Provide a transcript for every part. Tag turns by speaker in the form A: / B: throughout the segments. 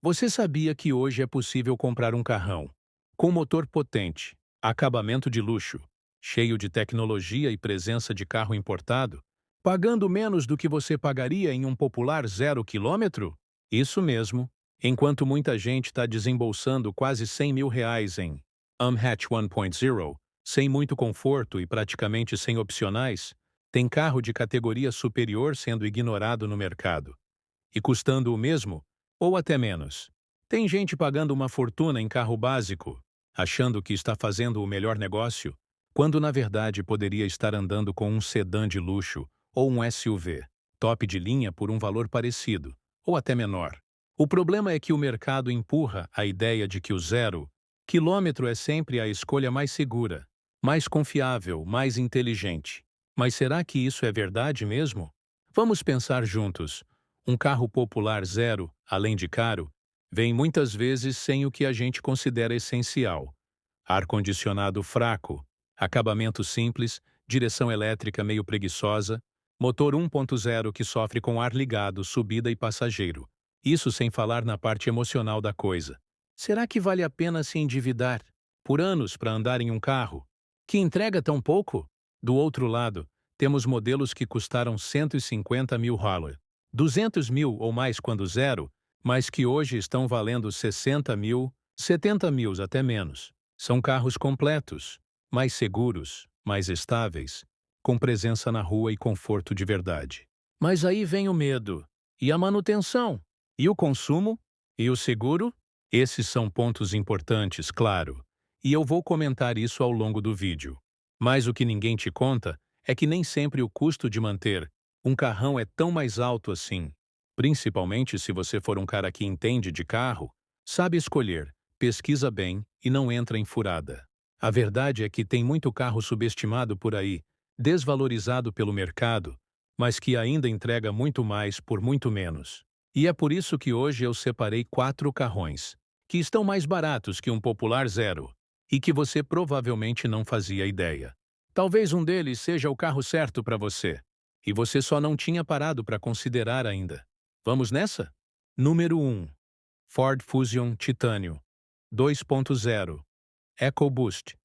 A: Você sabia que hoje é possível comprar um carrão com motor potente, acabamento de luxo, cheio de tecnologia e presença de carro importado, pagando menos do que você pagaria em um popular 0 km? Isso mesmo, enquanto muita gente está desembolsando quase R$ 100.000 em Hatch 1.0, sem muito conforto e praticamente sem opcionais, tem carro de categoria superior sendo ignorado no mercado e custando o mesmo, ou até menos. Tem gente pagando uma fortuna em carro básico, achando que está fazendo o melhor negócio, quando na verdade poderia estar andando com um sedã de luxo ou um SUV, top de linha por um valor parecido, ou até menor. O problema é que o mercado empurra a ideia de que o 0 km é sempre a escolha mais segura, mais confiável, mais inteligente. Mas será que isso é verdade mesmo? Vamos pensar juntos. Um carro popular zero, além de caro, vem muitas vezes sem o que a gente considera essencial: ar-condicionado fraco, acabamento simples, direção elétrica meio preguiçosa, motor 1.0 que sofre com ar ligado, subida e passageiro. Isso sem falar na parte emocional da coisa. Será que vale a pena se endividar por anos para andar em um carro que entrega tão pouco? Do outro lado, temos modelos que custaram US$ 150.000, 200.000 ou mais quando zero, mas que hoje estão valendo 60.000, 70.000 até menos. São carros completos, mais seguros, mais estáveis, com presença na rua e conforto de verdade. Mas aí vem o medo. E a manutenção? E o consumo? E o seguro? Esses são pontos importantes, claro. E eu vou comentar isso ao longo do vídeo. Mas o que ninguém te conta é que nem sempre o custo de manter um carrão é tão mais alto assim. Principalmente se você for um cara que entende de carro, sabe escolher, pesquisa bem e não entra em furada. A verdade é que tem muito carro subestimado por aí, desvalorizado pelo mercado, mas que ainda entrega muito mais por muito menos. E é por isso que hoje eu separei 4 carrões, que estão mais baratos que um popular zero, e que você provavelmente não fazia ideia. Talvez um deles seja o carro certo para você, e você só não tinha parado para considerar ainda. Vamos nessa? Número 1. Ford Fusion Titânio 2.0 EcoBoost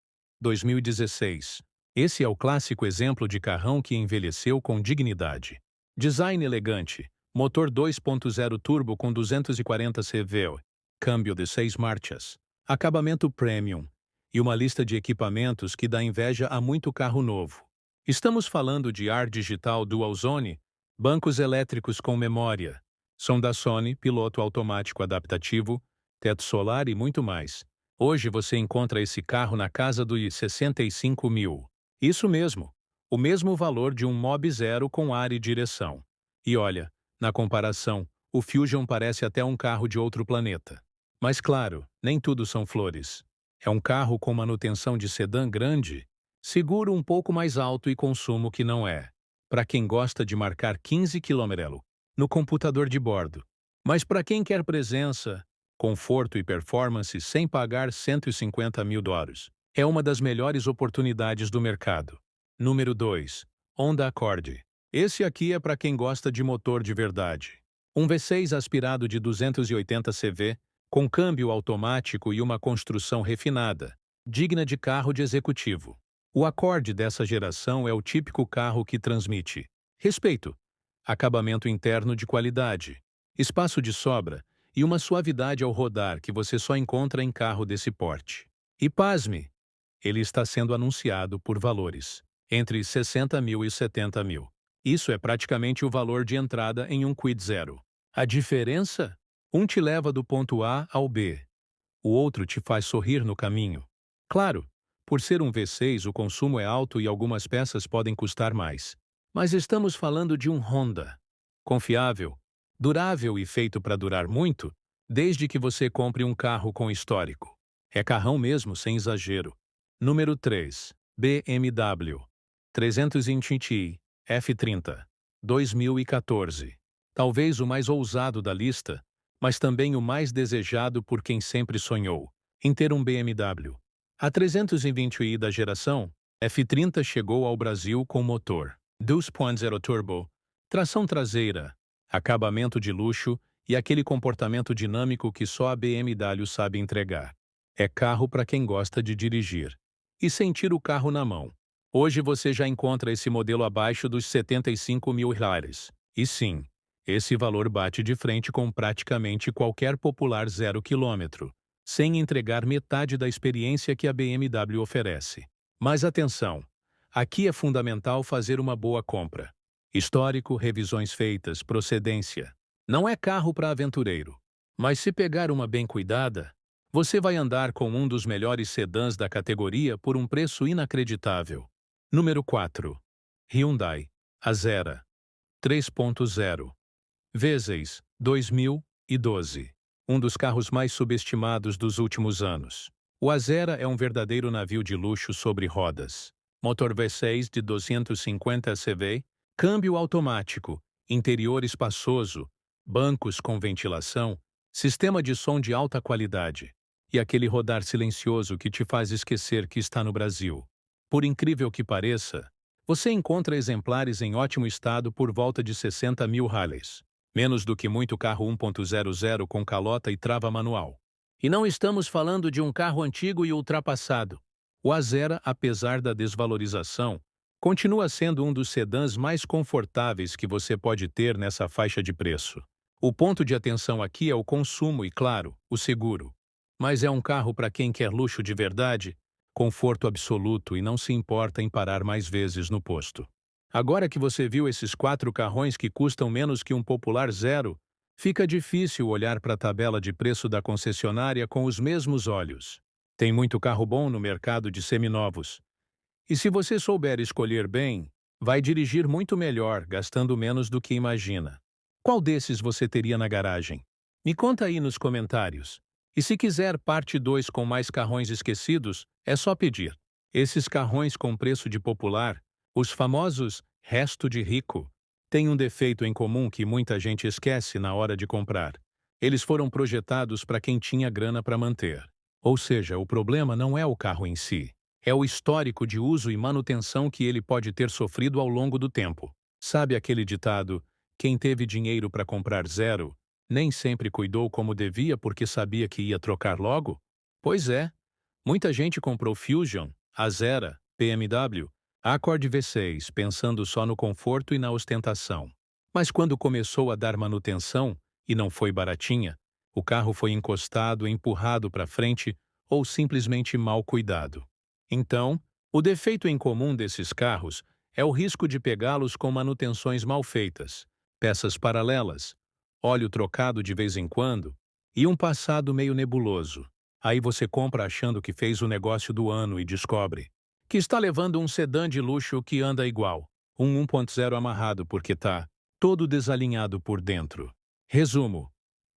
A: 2016. Esse é o clássico exemplo de carrão que envelheceu com dignidade. Design elegante, motor 2.0 turbo com 240 CV, câmbio de 6 marchas, acabamento premium e uma lista de equipamentos que dá inveja a muito carro novo. Estamos falando de ar digital Dual Zone, bancos elétricos com memória, som da Sony, piloto automático adaptativo, teto solar e muito mais. Hoje você encontra esse carro na casa dos 65.000. Isso mesmo, o mesmo valor de um Mob Zero com ar e direção. E olha, na comparação, o Fusion parece até um carro de outro planeta. Mas claro, nem tudo são flores. É um carro com manutenção de sedã grande, seguro um pouco mais alto e consumo que não é. Para quem gosta de marcar 15 km no computador de bordo. Mas para quem quer presença, conforto e performance sem pagar US$ 150.000, é uma das melhores oportunidades do mercado. Número 2. Honda Accord. Esse aqui é para quem gosta de motor de verdade. Um V6 aspirado de 280 CV, com câmbio automático e uma construção refinada, digna de carro de executivo. O Accord dessa geração é o típico carro que transmite respeito, acabamento interno de qualidade, espaço de sobra e uma suavidade ao rodar que você só encontra em carro desse porte. E pasme, ele está sendo anunciado por valores entre 60.000 e 70.000. Isso é praticamente o valor de entrada em um Kwid Zero. A diferença? Um te leva do ponto A ao B, o outro te faz sorrir no caminho. Claro, por ser um V6 o consumo é alto e algumas peças podem custar mais. Mas estamos falando de um Honda. Confiável, durável e feito para durar muito, desde que você compre um carro com histórico. É carrão mesmo, sem exagero. Número 3. BMW 320i F30 2014. Talvez o mais ousado da lista, mas também o mais desejado por quem sempre sonhou em ter um BMW. A 320i da geração F30 chegou ao Brasil com motor 2.0 turbo, tração traseira, acabamento de luxo e aquele comportamento dinâmico que só a BMW sabe entregar. É carro para quem gosta de dirigir e sentir o carro na mão. Hoje você já encontra esse modelo abaixo dos R$ 75.000. E sim, esse valor bate de frente com praticamente qualquer popular 0 km, sem entregar metade da experiência que a BMW oferece. Mas atenção! Aqui é fundamental fazer uma boa compra. Histórico, revisões feitas, procedência. Não é carro para aventureiro. Mas se pegar uma bem cuidada, você vai andar com um dos melhores sedãs da categoria por um preço inacreditável. Número 4. Hyundai Azera 3.0 V6 2012. Um dos carros mais subestimados dos últimos anos. O Azera é um verdadeiro navio de luxo sobre rodas. Motor V6 de 250 CV, câmbio automático, interior espaçoso, bancos com ventilação, sistema de som de alta qualidade e aquele rodar silencioso que te faz esquecer que está no Brasil. Por incrível que pareça, você encontra exemplares em ótimo estado por volta de 60 mil reais. Menos do que muito carro 1.00 com calota e trava manual. E não estamos falando de um carro antigo e ultrapassado. O Azera, apesar da desvalorização, continua sendo um dos sedãs mais confortáveis que você pode ter nessa faixa de preço. O ponto de atenção aqui é o consumo e, claro, o seguro. Mas é um carro para quem quer luxo de verdade, conforto absoluto e não se importa em parar mais vezes no posto. Agora que você viu esses 4 carrões que custam menos que um popular zero, fica difícil olhar para a tabela de preço da concessionária com os mesmos olhos. Tem muito carro bom no mercado de seminovos. E se você souber escolher bem, vai dirigir muito melhor, gastando menos do que imagina. Qual desses você teria na garagem? Me conta aí nos comentários. E se quiser parte 2 com mais carrões esquecidos, é só pedir. Esses carrões com preço de popular, os famosos resto de rico, têm um defeito em comum que muita gente esquece na hora de comprar. Eles foram projetados para quem tinha grana para manter. Ou seja, o problema não é o carro em si, é o histórico de uso e manutenção que ele pode ter sofrido ao longo do tempo. Sabe aquele ditado, quem teve dinheiro para comprar zero, nem sempre cuidou como devia porque sabia que ia trocar logo? Pois é, muita gente comprou Fusion, Azera, BMW, Accord V6 pensando só no conforto e na ostentação. Mas quando começou a dar manutenção, e não foi baratinha, o carro foi encostado, empurrado para frente ou simplesmente mal cuidado. Então, o defeito em comum desses carros é o risco de pegá-los com manutenções mal feitas, peças paralelas, óleo trocado de vez em quando e um passado meio nebuloso. Aí você compra achando que fez o negócio do ano e descobre que está levando um sedã de luxo que anda igual, um 1.0 amarrado porque tá todo desalinhado por dentro. Resumo: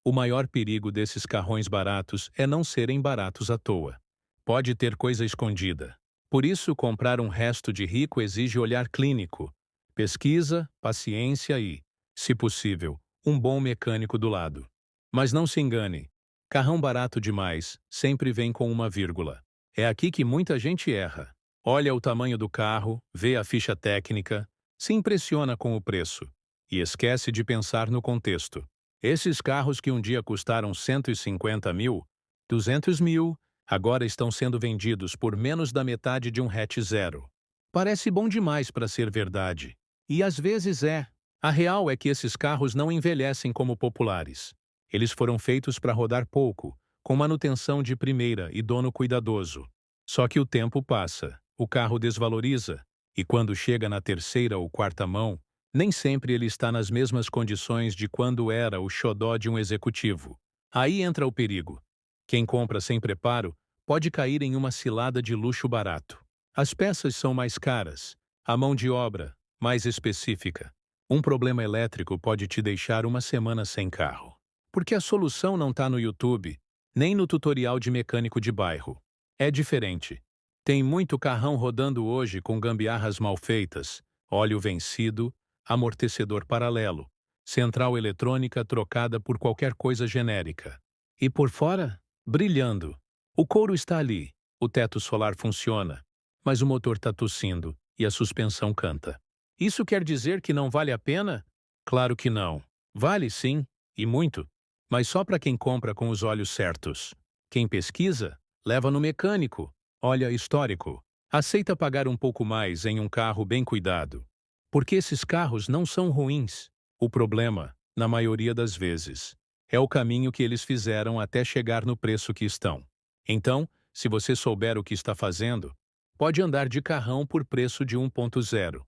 A: o maior perigo desses carrões baratos é não serem baratos à toa. Pode ter coisa escondida. Por isso, comprar um resto de rico exige olhar clínico, pesquisa, paciência e, se possível, um bom mecânico do lado. Mas não se engane, carrão barato demais sempre vem com uma vírgula. É aqui que muita gente erra. Olha o tamanho do carro, vê a ficha técnica, se impressiona com o preço e esquece de pensar no contexto. Esses carros que um dia custaram 150 mil, 200 mil, agora estão sendo vendidos por menos da metade de um hatch zero. Parece bom demais para ser verdade. E às vezes é. A real é que esses carros não envelhecem como populares. Eles foram feitos para rodar pouco, com manutenção de primeira e dono cuidadoso. Só que o tempo passa, o carro desvaloriza, e quando chega na terceira ou quarta mão, nem sempre ele está nas mesmas condições de quando era o xodó de um executivo. Aí entra o perigo. Quem compra sem preparo pode cair em uma cilada de luxo barato. As peças são mais caras, a mão de obra mais específica. Um problema elétrico pode te deixar uma semana sem carro. Porque a solução não está no YouTube, nem no tutorial de mecânico de bairro. É diferente. Tem muito carrão rodando hoje com gambiarras mal feitas, óleo vencido, amortecedor paralelo, central eletrônica trocada por qualquer coisa genérica. E por fora, brilhando. O couro está ali, o teto solar funciona, mas o motor está tossindo e a suspensão canta. Isso quer dizer que não vale a pena? Claro que não. Vale sim, e muito. mas só para quem compra com os olhos certos. Quem pesquisa, leva no mecânico, olha histórico, aceita pagar um pouco mais em um carro bem cuidado. Porque esses carros não são ruins. O problema, na maioria das vezes, é o caminho que eles fizeram até chegar no preço que estão. Então, se você souber o que está fazendo, pode andar de carrão por preço de 1.0.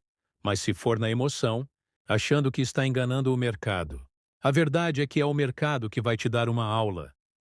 A: Mas se for na emoção, achando que está enganando o mercado, a verdade é que é o mercado que vai te dar uma aula.